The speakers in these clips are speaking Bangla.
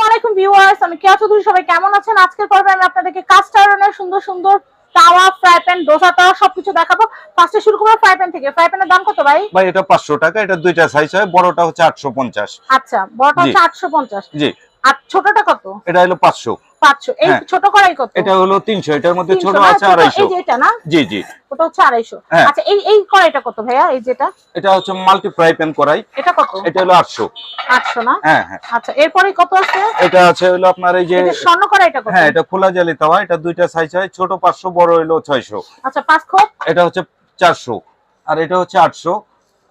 আলাইকুম ভিউয়ার্স, আমি কেয়া চৌধুরী। সবাই কেমন আছেন? আজকের পর্বে আমি আপনাদেরকে কাস্ট আয়রনের সুন্দর সুন্দর তাওয়া, ফ্রাই প্যান, ডোসা তাওয়া সবকিছু দেখাবো। ফার্স্টে শুরু করব ফ্রাই প্যান থেকে। ফ্রাই প্যানের দাম কত ভাই? ভাই এটা 500 টাকা। এটা দুইটা সাইজ হয়, বড়টা হচ্ছে 850। আচ্ছা, বড়টা হচ্ছে 850। জি। আর ছোটটা কত? এটা হলো 500। 500। এই ছোট কড়াই কত? এটা হলো 300। এটার মধ্যে ছোট 300 আছে না? 250। এই যে এটা না? জি জি। ওটা হচ্ছে 250। হ্যাঁ। আচ্ছা, এই কড়াইটা কত ভাইয়া? এই যেটা, এটা হচ্ছে মাল্টি ফ্রাই প্যান কড়াই। এটা কত? এটা হলো 800। 800 না? হ্যাঁ হ্যাঁ। আচ্ছা, এরপরে কত আছে? এটা আছে হলো আপনার এই যে এটা স্বর্ণ কড়াইটা কত? হ্যাঁ, এটা খোলা জালি তাওয়া। এটা দুইটা সাইজ হয়, ছোট 500, বড় হলো 600। আচ্ছা, 5 খোপ। এটা হচ্ছে 400, আর এটা হচ্ছে 800।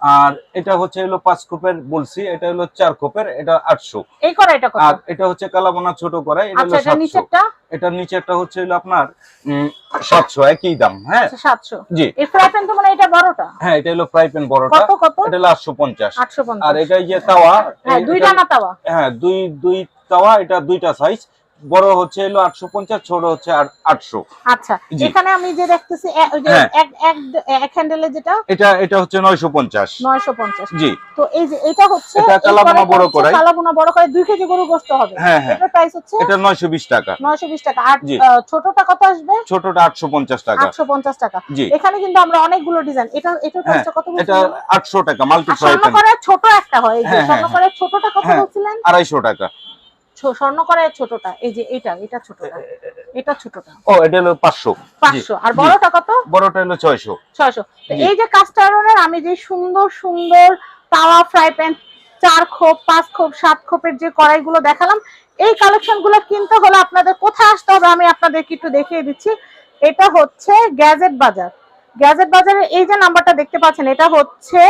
আর এটা হচ্ছে হলো 5 খোপের বলছি, এটা হলো 4 খোপের, এটা 800। এই কড়াইটা কত? আর এটা হচ্ছে কালাবোনা ছোট কড়াই, এটা হলো আচ্ছা, এটা 700। নিচেরটা? এটার নিচেরটা হচ্ছে হলো আপনার 700, একই দাম। হ্যাঁ 700। জি। এই ফ্রাই প্যান তো মানে এটা বড়টা? হ্যাঁ, এটা হলো ফ্রাই প্যান বড়টা। কত? এটা হলো 850। 850। আর এটা যে তাওয়া, হ্যাঁ, দুইটা না তাওয়া? হ্যাঁ, দুই তাওয়া। এটা দুইটা সাইজ, বড় হচ্ছে হলো 850, ছোট হচ্ছে 800। আচ্ছা, এখানে আমি যে দেখতেছি ওই যে এক হ্যান্ডেলে যেটা, এটা হচ্ছে 950। 950। জি। তো এই যে এটা হচ্ছে এটা কালাবোনা বড় কড়াই। কালাবোনা বড় কড়াই 2 কেজি গরু গোশত হবে। হ্যাঁ হ্যাঁ। এটার প্রাইস হচ্ছে এটা 920 টাকা। 920 টাকা। আর জি। ছোটটা কত আসবে? ছোটটা 850 টাকা। 850 টাকা। জি। এখানে কিন্তু আমরা অনেকগুলো ডিজাইন। এটা প্রাইসটা কত বলছিলেন? এটা 800 টাকা মাল্টি ফ্রাই প্যান। স্বর্ণ কড়াই ছোট একটা হয়, এই যে হ্যাঁ, স্বর্ণ হ্যাঁ, কড়াই ছোটটা কত বলছিলেন? 250 টাকা। স্বর্ণ কড়াই ছোটটা, এই যে এটা ছোটটা, এটা ছোটটা। ও, এটা হলো 500। 500। আর বড়টা কত? বড়টা হলো 600। 600। তো জি। এই যে কাস্ট আয়রনের আমি যে সুন্দর সুন্দর তাওয়া, ফ্রাই প্যান, 4 খোপ, 5 খোপ, 7 খোপের যে কড়াইগুলো দেখালাম, এই কালেকশনগুলো কিনতে হলে আপনাদের কোথায় আসতে হবে আমি আপনাদেরকে একটু দেখিয়ে দিচ্ছি। এটা হচ্ছে গ্যাজেট বাজার। গ্যাজেট বাজারের এই যে নাম্বারটা দেখতে পাচ্ছেন, এটা হচ্ছে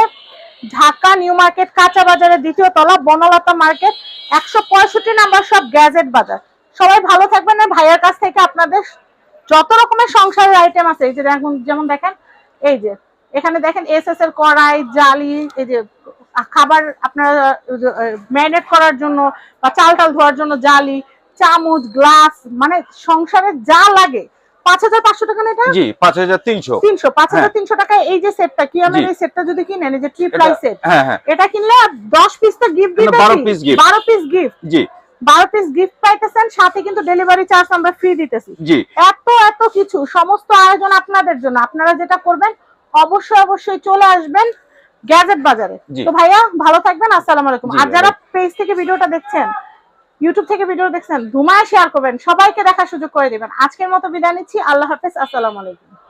ঢাকা নিউ মার্কেট কাঁচা বাজারের 2য় তলা, বনলতা মার্কেট, 165 নাম্বার সব গ্যাজেট বাজার। সবাই ভালো থাকবেন। আর ভাইয়ার কাছ থেকে আপনাদের যত রকমের সংসারের আইটেম আছে, এই যে যেমন দেখেন, এই যে এখানে দেখেন এসএস এর কড়াই, জালি, এই যে খাবার আপনার ম্যারিনেট করার জন্য বা চাল ধোয়ার জন্য জালি, চামচ, গ্লাস, মানে সংসারে যা লাগে। 5500 টাকা না এটা? জি, 5300। 5300 টাকায় এই যে সেটটা, কি আমি এই সেটটা যদি কিনেন, এই যে ট্রিপ্লাই সেট, হ্যাঁ হ্যাঁ, এটা কিনলে 10 পিস তো গিফট দিতেছি। 12 পিস গিফট। 12 piece gift. জি। 12 পিস গিফট পাইতেছেন, সাথে কিন্তু ডেলিভারি চার্জ আমরা ফ্রি দিতেছি। জি। এত কিছু, সমস্ত আয়োজন আপনাদের জন্য। আপনারা যেটা করবেন, অবশ্যই চলে আসবেন গ্যাজেট বাজারে। তো ভাইয়া ভালো থাকবেন। আসসালামু আলাইকুম। আর যারা পেজ থেকে ভিডিওটা দেখছেন, ইউটিউব থেকে ভিডিও দেখছেন, ধুমায় শেয়ার করবেন, সবাইকে দেখার সুযোগ করে দিবেন। আজকের মতো বিদায় নিচ্ছি। আল্লাহ হাফেজ। আসসালামু আলাইকুম।